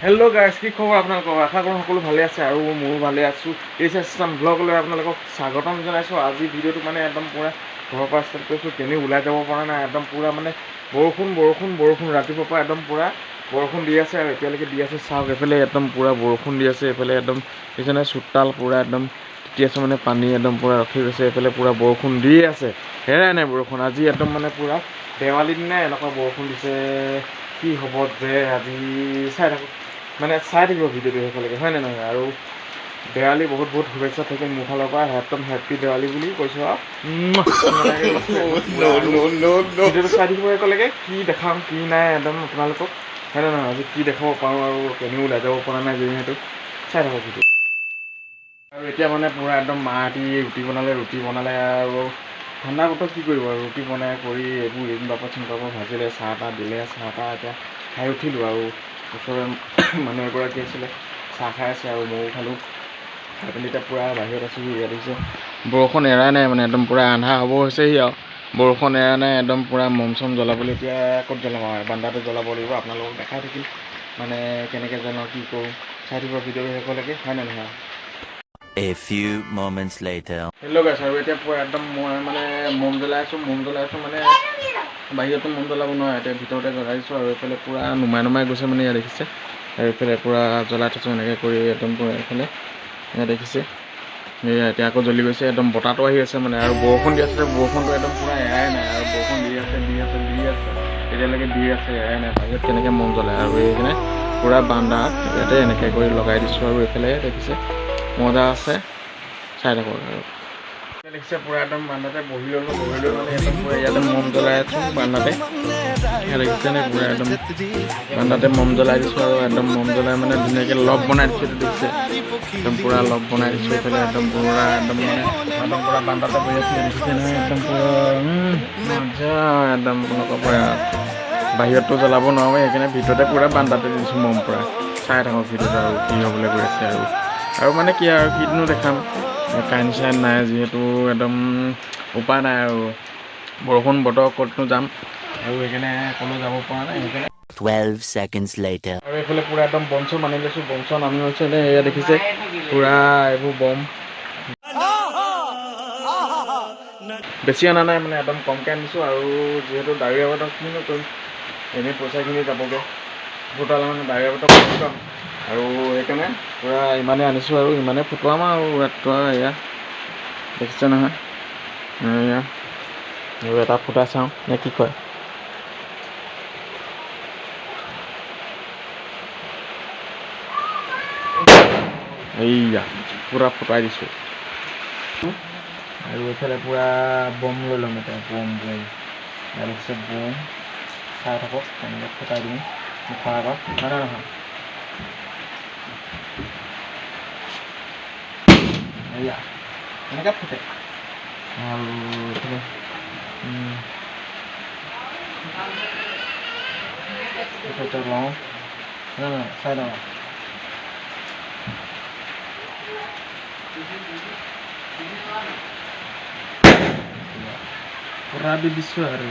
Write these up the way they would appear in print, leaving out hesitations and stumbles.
Hello' guys, কি খবৰ আপোনালোকৰ? আশা কৰোঁ সকলো ভালে আছে আৰু ময়ো ভালে আছোঁ। এই চেষ্টাম ব্লগলৈ আপোনালোকক স্বাগতম জনাইছোঁ। আজি ভিডিঅ'টো মানে একদম পূৰা ঘৰৰ পৰা ষ্টাৰ্ট কৰিছোঁ। কেনেও ওলাই যাব পৰা নাই, একদম পূৰা মানে বৰষুণ ৰাতিপুৱাৰ পৰা একদম পূৰা বৰষুণ দি আছে আৰু এতিয়ালৈকে দি আছে। চাওক এইফালে একদম পূৰা বৰষুণ দি আছে, এইফালে একদম সেইকাৰণে চোতাল পূৰা একদম তিতি আছে, মানে পানী একদম পূৰা ৰখি গৈছে। এইফালে পূৰা বৰষুণ দি আছে, হেৰাই নাই বৰষুণ। আজি একদম মানে পূৰা দেৱালী দিনাই এনেকুৱা বৰষুণ দিছে। কি হ'ব যে আজি চাই থাকক, মানে চাই থাকিব ভিডিঅ'টো শেষলৈকে, হয় নে নহয়? আৰু দেৱালী বহুত শুভেচ্ছা থাকিল মোৰ ফালৰ পৰা। একদম হেপ্পী দেৱালী বুলি কৈছোঁ আৰু ভিডিঅ'টো চাই থাকিব শেষলৈকে। কি দেখাওঁ কি নাই একদম আপোনালোকক, হয় নে নহয়? আজি কি দেখাব পাৰোঁ আৰু কেনিও ওলাই যাব পৰা নাই যিহেতু, চাই থাকক ভিডিঅ'। আৰু এতিয়া মানে পূৰা একদম মাহঁতি ৰুটি বনালে আৰু ঠাণ্ডা বতৰত কি কৰিব আৰু ৰুটি বনাই কৰি এইবোৰ ৰিং পাপৰ চিং পাপৰ ভাজিলে, চাহ তাহ দিলে, চাহ তাহ এতিয়া খাই উঠিলোঁ। আৰু ওচৰৰে মানুহ এগৰাকী আছিলে, চাহ খাই আছে আৰু ময়ো খালোঁ। খাই পিনি এতিয়া পূৰা বাহিৰত আছোঁ। ইয়াত হৈছে বৰষুণ এৰাই নাই, মানে একদম পূৰা আন্ধাৰ হ'ব হৈছেহি আৰু বৰষুণ এৰা নাই। একদম পূৰা মম চম জ্বলাবলৈ এতিয়া ক'ত জ্বলাম আৰু বান্দাতে জ্বলাব লাগিব। আপোনালোকক দেখাই থাকিম মানে কেনেকৈ জ্বলাওঁ, কি কৰোঁ, চাই থাকিব ভিডিঅ'টো শেষলৈকে, হয় নে নহয়? A few moments later. Hello' গাইছ, আৰু এতিয়া পূৰা একদম মই মানে মম জ্বলাই আছোঁ মানে বাহিৰতো মম জ্বলাব নোৱাৰে, এতিয়া ভিতৰতে জ্বলাই দিছোঁ। আৰু এইফালে পূৰা নুমাই গৈছে, মানে ইয়াত দেখিছে। আৰু এইফালে পূৰা জ্বলাই থৈছোঁ এনেকৈ কৰি একদম পূৰা এইফালে ইয়াত দেখিছে। এয়া এতিয়া আকৌ জ্বলি গৈছে, একদম বতাহটো আহি আছে মানে। আৰু বৰষুণ দি আছে, বৰষুণটো একদম পূৰা এৰাই নাই। আৰু বৰষুণ দি আছে এতিয়ালৈকে দি আছে, এৰাই নাই। বাহিৰত কেনেকৈ মম জ্বলাই আৰু এইকাৰণে পূৰা বান্দাত ইয়াতে এনেকৈ কৰি লগাই দিছোঁ। আৰু এইফালে দেখিছে মজা আছে, চাই থাকক। আৰু দেখিছে পূৰা একদম বান্দাতে বহি ল'লোঁ মানে একদম পূৰা ইয়াতে মম জ্বলাই আছোঁ বান্দাতে। ইয়াত দেখিছেনে পূৰা একদম বান্দাতে মম জ্বলাই দিছোঁ। আৰু একদম মম জ্বলাই মানে ধুনীয়াকৈ লগ বনাই দিছোঁ। এইটো দেখিছে একদম পূৰা লগ বনাই দিছোঁ। এইফালে একদম পূৰা পূৰা বান্দাতে বহি আছোঁ, দেখিছে নহয়? একদম পূৰা মজা একদম নক'ব আৰু। বাহিৰততো জ্বলাব নোৱাৰোঁ, সেইকাৰণে ভিতৰতে পূৰা বান্দাতে দিছোঁ মম পূৰা। চাই থাকক ভিডিঅ'টো আৰু কি হ'বলৈ গৈ আছে। আৰু মানে কি আৰু কিনো দেখাম, কাৰেণ্ট চাৰেণ্ট নাই যিহেতু, একদম উপায় নাই আৰু বৰষুণ বতৰ ক'তনো যাম, আৰু সেইকাৰণে ক'লৈ যাব পৰা নাই। সেইকাৰণে 12 seconds later. আৰু এইফালে পূৰা একদম বম চম আনি লৈছোঁ, বম চম আনি হৈছে নে এয়া দেখিছে পূৰা এইবোৰ বম বেছি অনা নাই, মানে একদম কমকৈ আনিছোঁ। আৰু যিহেতু ডাৱৰীয়া বতৰ কিনো কৰিম, এনেই পইচাখিনি যাবগৈ ফুটালে, মানে ডাৱৰীয়া বতৰ ফুটাম আৰু সেইকাৰণে পূৰা ইমানেই আনিছোঁ আৰু ইমানেই ফুটুৱাম আৰু ৰাতিপুৱা। এয়া দেখিছে নহয়, এয়া আৰু এটা ফুটাই চাওঁ নে কি কয়। এইয়া পূৰা ফুটাই দিছোঁ। আৰু এইফালে পূৰা বম লৈ ল'ম এতিয়া, বম দেখিছে বম, চাই থাকক কেনেকৈ ফুটাই দিওঁ মুখৰ আগত, হয় নে নহয়? এয়া এনেকৈ ফুটে। আৰু এইফালে লওঁ, হয় নহয়? চাই লওঁ পূৰা দি দিছোঁ আৰু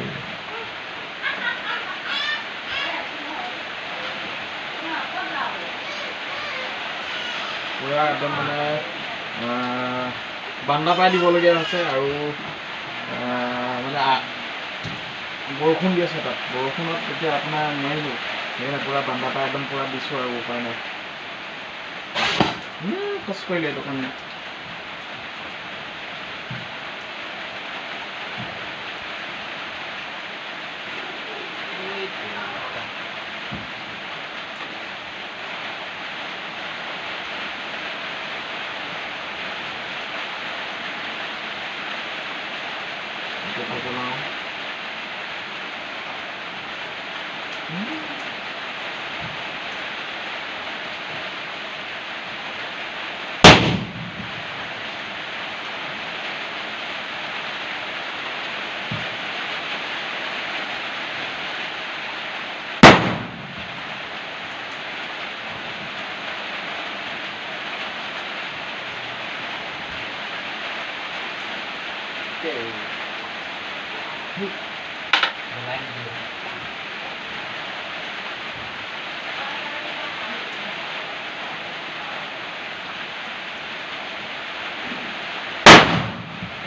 পূৰা একদম মানে বান্দা পাই দিবলগীয়া হৈছে। আৰু মানে বৰষুণ দি আছে, তাত বৰষুণত এতিয়া আপোনাৰ নোৱাৰিলোঁ, সেইকাৰণে পূৰা বান্দা পাই একদম পূৰা দিছোঁ আৰু উপায় নাই। খোজ কৰিলে এইটো কাৰণে বনাওঁ।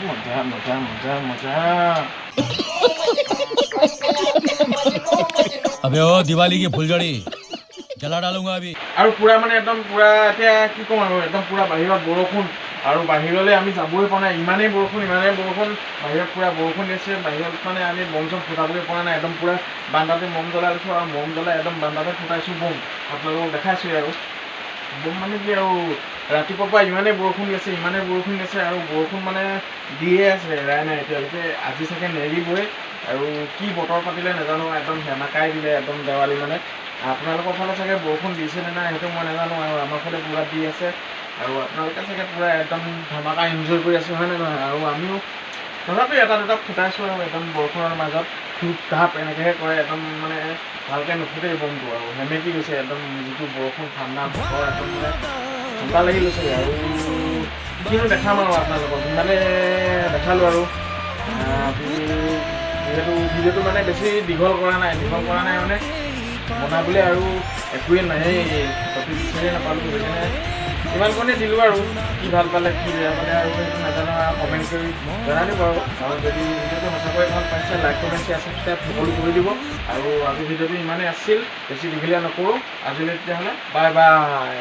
মজা মজা মজা মজা अबे ओ दिवाली की फुलझड़ी जला डालूंगा अभी আৰু পুৰা মানে একদম পুৰা এতিয়া কি ক'ম আৰু একদম পুৰা বাহিৰত বৰষুণ আৰু বাহিৰলৈ আমি যাবই পৰা নাই ইমানেই বৰষুণ বাহিৰত পুৰা বৰষুণ দিছে বাহিৰত মানে আমি বম চম ফুটাবই পৰা নাই একদম পুৰা বান্দাতে মম জ্বলাইছোঁ আৰু মম জ্বলাই একদম বান্দাতে ফুটাইছোঁ বম আপোনালোকক দেখাইছোঁ আৰু বম মানে কি আৰু ৰাতিপুৱাৰ পৰা ইমানেই বৰষুণ দিছে আৰু বৰষুণ মানে দিয়ে আছে এৰাই নাই এতিয়ালৈকে আজি চাগে নেৰিবই আৰু কি বতৰ পাতিলে নাজানো একদম সেমেকাই দিলে একদম দেৱালী মানে আপোনালোকৰ ফালে চাগে বৰষুণ দিছে নে নাই সেইটো মই নাজানো আৰু আমাৰ ফালে পুৰা দি আছে আৰু আপোনালোকে চাগে পুৰা একদম ধমাকা এনজয় কৰি আছে হয় নে নহয় আৰু আমিও তথাপি এটা দুটা ফুটাইছোঁ আৰু একদম বৰষুণৰ মাজত ধূপ ধাপ এনেকৈহে কৰে একদম মানে ভালকৈ নুফুটেই বমটো আৰু সেমেকি গৈছে একদম যিটো বৰষুণ ঠাণ্ডা বতৰ একদম মানে ঠাণ্ডা লাগি গৈছে আৰু কিনো দেখাম আৰু আপোনালোকক ইমানে দেখালোঁ আৰু যিহেতু ভিডিঅ'টো মানে বেছি দীঘল কৰা নাই মানে বনাবলৈ আৰু একোৱে নাহেই টপিক বিচাৰিয়ে নাপালোঁ সেইকাৰণে ইমানকণে দিলোঁ আৰু কি ভাল পালে কি বেয়া পালে আৰু সেইটো নাজানো আৰু কমেণ্ট কৰি জনাই দিব আৰু যদি ভিডিঅ'টো সঁচাকৈ ভাল পাইছে লাইক কমেণ্ট শ্বেয়াৰ ছাবস্ক্ৰাইব সকলো কৰি দিব আৰু আজি ভিডিঅ'টো ইমানেই আছিল বেছি দীঘলীয়া নকৰোঁ আজিলৈ তেতিয়াহ'লে বাই বাই